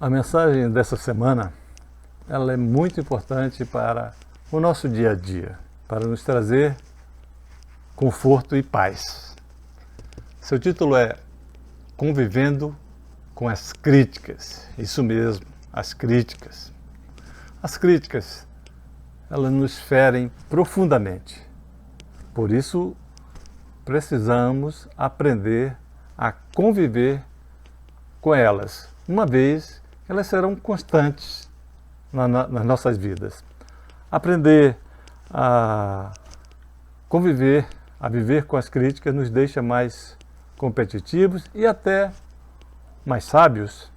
A mensagem dessa semana, ela é muito importante para o nosso dia a dia, para nos trazer conforto e paz. Seu título é Convivendo com as Críticas. Isso mesmo, as críticas. As críticas, elas nos ferem profundamente. Por isso, precisamos aprender a conviver com elas, uma vez que elas serão constantes nas nossas vidas. Aprender a conviver, a viver com as críticas nos deixa mais competitivos e até mais sábios,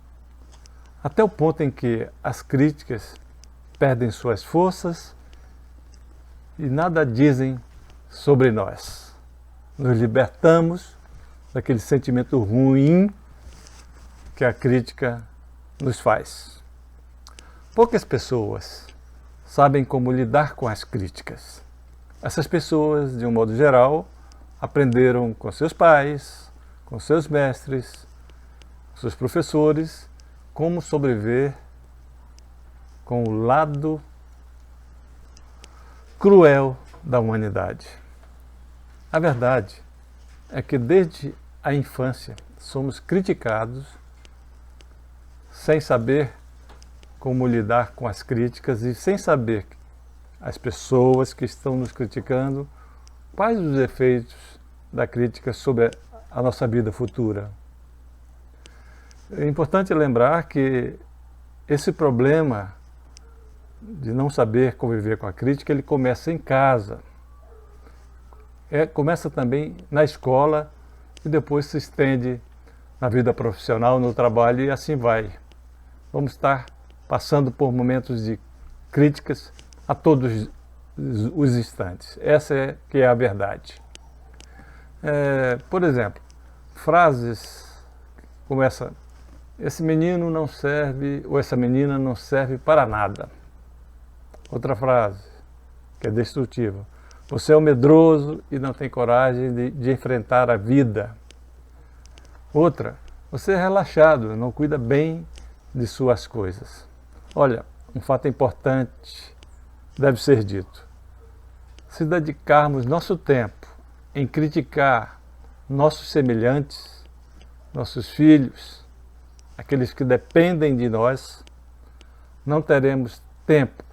até o ponto em que as críticas perdem suas forças e nada dizem sobre nós. Nos libertamos daquele sentimento ruim que a crítica nos faz. Poucas pessoas sabem como lidar com as críticas. Essas pessoas, de um modo geral, aprenderam com seus pais, com seus mestres, com seus professores, como sobreviver com o lado cruel da humanidade. A verdade é que desde a infância somos criticados sem saber como lidar com as críticas e sem saber as pessoas que estão nos criticando quais os efeitos da crítica sobre a nossa vida futura. É importante lembrar que esse problema de não saber conviver com a crítica, ele começa em casa, começa também na escola e depois se estende na vida profissional, no trabalho e assim vai. Vamos estar passando por momentos de críticas a todos os instantes. Essa é que é a verdade. Por exemplo, frases como essa: esse menino não serve, ou essa menina não serve para nada. Outra frase, que é destrutiva: você é um medroso e não tem coragem de enfrentar a vida. Outra: você é relaxado, não cuida bem de suas coisas. Olha, um fato importante deve ser dito. Se dedicarmos nosso tempo em criticar nossos semelhantes, nossos filhos, aqueles que dependem de nós, não teremos tempo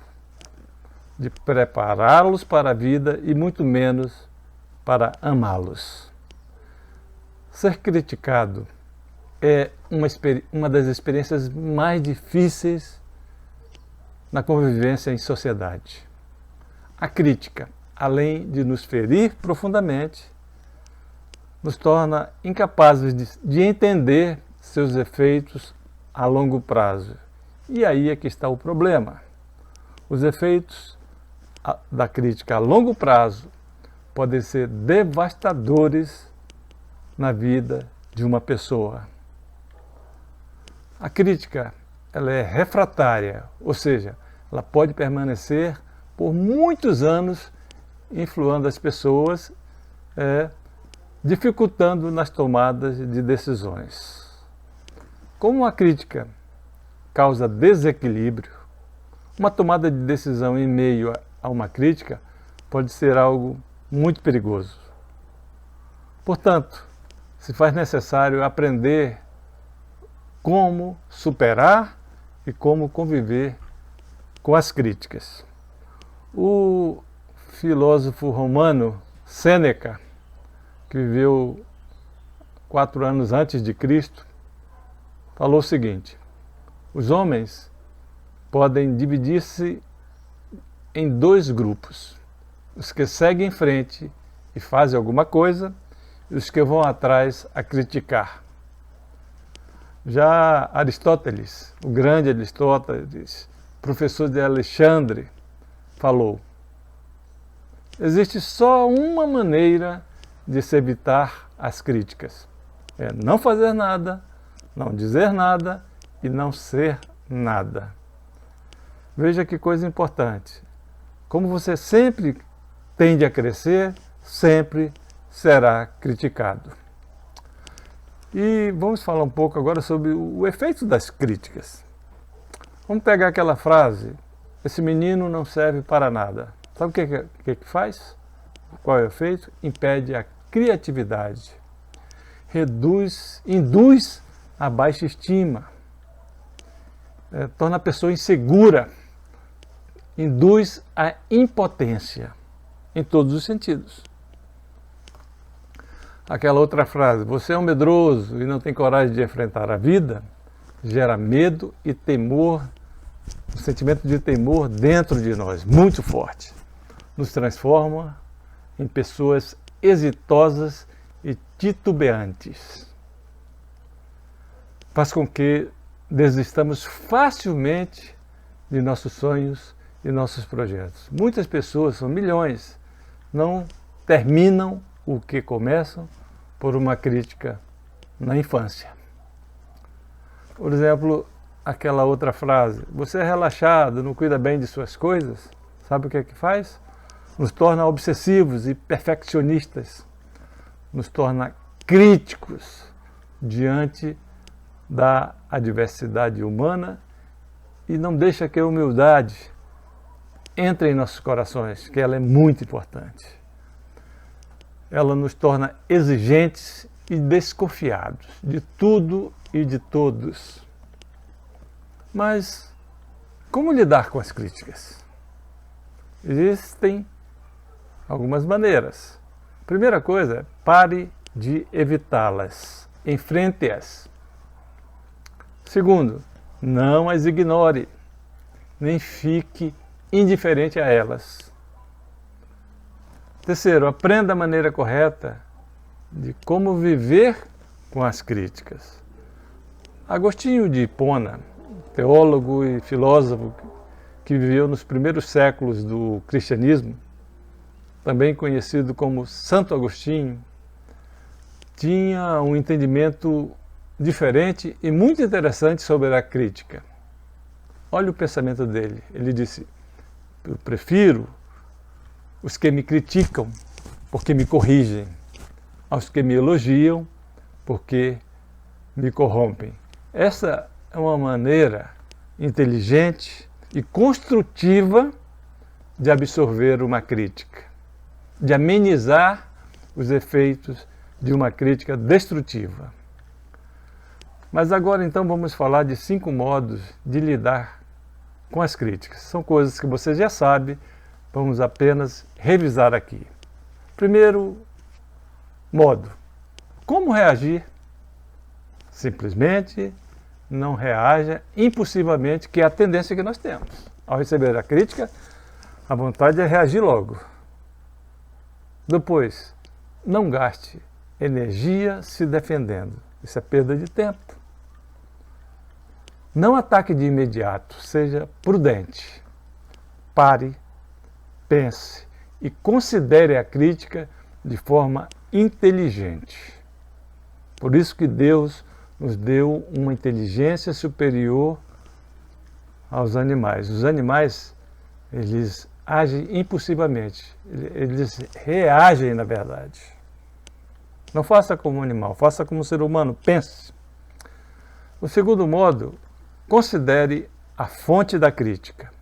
de prepará-los para a vida e muito menos para amá-los. Ser criticado é uma das experiências mais difíceis na convivência em sociedade. A crítica, além de nos ferir profundamente, nos torna incapazes de entender seus efeitos a longo prazo. E aí é que está o problema. Os efeitos da crítica a longo prazo podem ser devastadores na vida de uma pessoa. A crítica, ela é refratária, ou seja, ela pode permanecer por muitos anos influindo as pessoas, dificultando nas tomadas de decisões. Como a crítica causa desequilíbrio, uma tomada de decisão em meio a uma crítica pode ser algo muito perigoso. Portanto, se faz necessário aprender como superar e como conviver com as críticas. O filósofo romano Sêneca, que viveu 4 anos antes de Cristo, falou o seguinte: os homens podem dividir-se em 2 grupos, os que seguem em frente e fazem alguma coisa e os que vão atrás a criticar. Já Aristóteles, o grande Aristóteles, professor de Alexandre, falou: existe só uma maneira de se evitar as críticas. É não fazer nada, não dizer nada e não ser nada. Veja que coisa importante. Como você sempre tende a crescer, sempre será criticado. E vamos falar um pouco agora sobre o efeito das críticas. Vamos pegar aquela frase: esse menino não serve para nada. Sabe o que faz? Qual é o efeito? Impede a criatividade, induz a baixa estima, torna a pessoa insegura, induz a impotência, em todos os sentidos. Aquela outra frase: você é um medroso e não tem coragem de enfrentar a vida, gera medo e temor, um sentimento de temor dentro de nós, muito forte. Nos transforma em pessoas exitosas e titubeantes. Faz com que desistamos facilmente de nossos sonhos e nossos projetos. Muitas pessoas, são milhões, não terminam o que começam por uma crítica na infância. Por exemplo, aquela outra frase: você é relaxado, não cuida bem de suas coisas. Sabe o que é que faz? Nos torna obsessivos e perfeccionistas, nos torna críticos diante da adversidade humana e não deixa que a humildade entre em nossos corações, que ela é muito importante. Ela nos torna exigentes e desconfiados de tudo e de todos. Mas como lidar com as críticas? Existem algumas maneiras. Primeira coisa, pare de evitá-las, enfrente-as. Segundo, não as ignore, nem fique indiferente a elas. Terceiro, aprenda a maneira correta de como viver com as críticas. Agostinho de Hipona, teólogo e filósofo que viveu nos primeiros séculos do cristianismo, também conhecido como Santo Agostinho, tinha um entendimento diferente e muito interessante sobre a crítica. Olha o pensamento dele. Ele disse: eu prefiro os que me criticam porque me corrigem, aos que me elogiam porque me corrompem. Essa é uma maneira inteligente e construtiva de absorver uma crítica, de amenizar os efeitos de uma crítica destrutiva. Mas agora então vamos falar de 5 modos de lidar com as críticas. São coisas que você já sabe, vamos apenas revisar aqui. Primeiro modo: como reagir? Simplesmente não reaja impulsivamente, que é a tendência que nós temos. Ao receber a crítica, a vontade é reagir logo. Depois, não gaste energia se defendendo. Isso é perda de tempo. Não ataque de imediato, seja prudente. Pare, pense e considere a crítica de forma inteligente. Por isso que Deus nos deu uma inteligência superior aos animais. Os animais, eles agem impulsivamente, eles reagem na verdade. Não faça como um animal, faça como um ser humano, pense. O segundo modo, considere a fonte da crítica.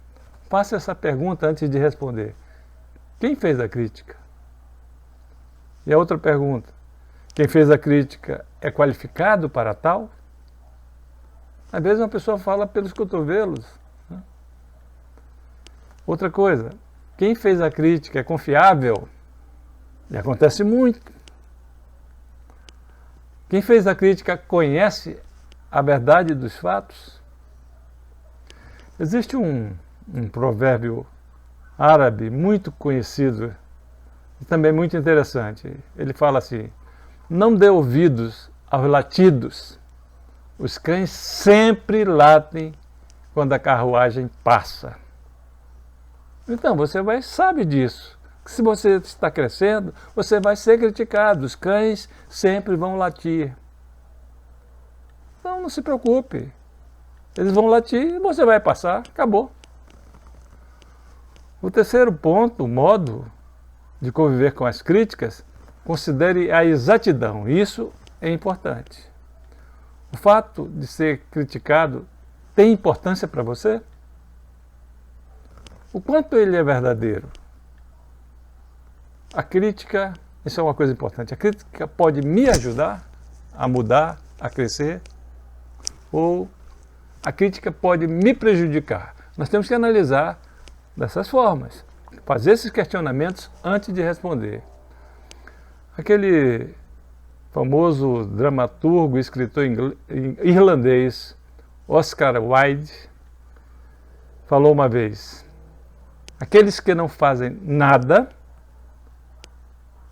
Faça essa pergunta antes de responder: quem fez a crítica? E a outra pergunta: quem fez a crítica é qualificado para tal? Às vezes uma pessoa fala pelos cotovelos, né? Outra coisa: quem fez a crítica é confiável? E acontece muito. Quem fez a crítica conhece a verdade dos fatos? Existe um provérbio árabe muito conhecido e também muito interessante. Ele fala assim: não dê ouvidos aos latidos. Os cães sempre latem quando a carruagem passa. Então você sabe disso. Que se você está crescendo, você vai ser criticado. Os cães sempre vão latir. Então não se preocupe. Eles vão latir e você vai passar. Acabou. O terceiro ponto, o modo de conviver com as críticas, considere a exatidão. Isso é importante. O fato de ser criticado tem importância para você? O quanto ele é verdadeiro? A crítica, isso é uma coisa importante, a crítica pode me ajudar a mudar, a crescer, ou a crítica pode me prejudicar. Nós temos que analisar dessas formas, fazer esses questionamentos antes de responder. Aquele famoso dramaturgo e escritor irlandês Oscar Wilde falou uma vez: aqueles que não fazem nada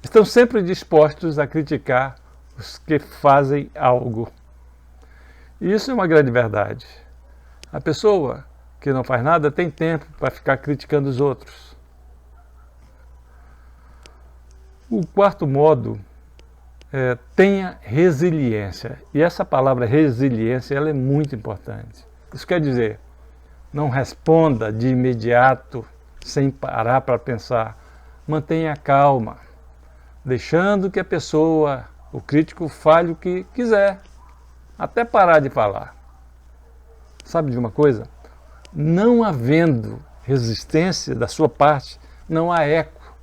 estão sempre dispostos a criticar os que fazem algo. E isso é uma grande verdade. A pessoa que não faz nada tem tempo para ficar criticando os outros. O quarto modo é: tenha resiliência. E essa palavra resiliência, ela é muito importante. Isso quer dizer, não responda de imediato, sem parar para pensar. Mantenha a calma, deixando que a pessoa, o crítico, fale o que quiser, até parar de falar. Sabe de uma coisa? Não havendo resistência da sua parte, não há eco.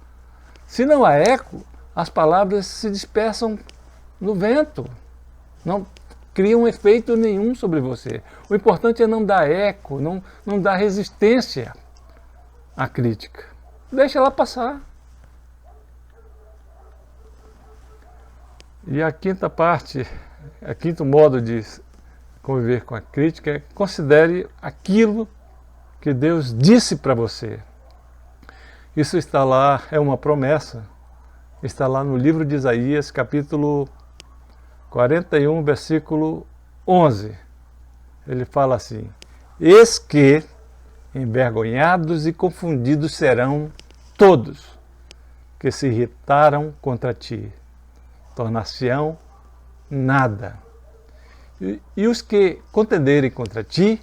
Se não há eco, as palavras se dispersam no vento, não criam efeito nenhum sobre você. O importante é não dar eco, não dar resistência à crítica. Deixa ela passar. E a quinta parte, o quinto modo de conviver com a crítica é: considere aquilo que Deus disse para você. Isso está lá, é uma promessa, está lá no livro de Isaías, capítulo 41, versículo 11. Ele fala assim: eis que envergonhados e confundidos serão todos que se irritaram contra ti, tornar-se-ão nada. E os que contenderem contra ti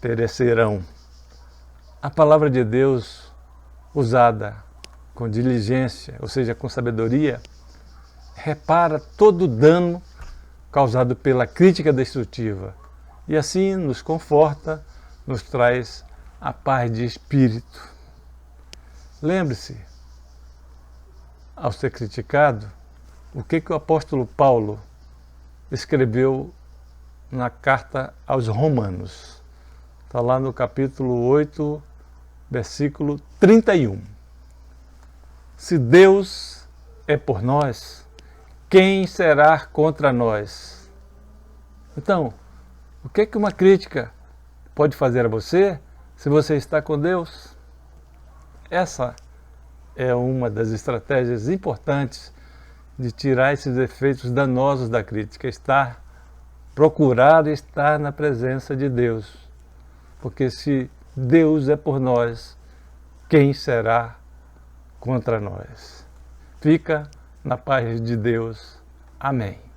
perecerão. A palavra de Deus, usada com diligência, ou seja, com sabedoria, repara todo o dano causado pela crítica destrutiva e assim nos conforta, nos traz a paz de espírito. Lembre-se, ao ser criticado, o que o apóstolo Paulo escreveu na carta aos Romanos. Está lá no capítulo 8, versículo 31. Se Deus é por nós, quem será contra nós? Então, o que uma crítica pode fazer a você se você está com Deus? Essa é uma das estratégias importantes de tirar esses efeitos danosos da crítica, procurar estar na presença de Deus. Porque se Deus é por nós, quem será contra nós? Fica na paz de Deus. Amém.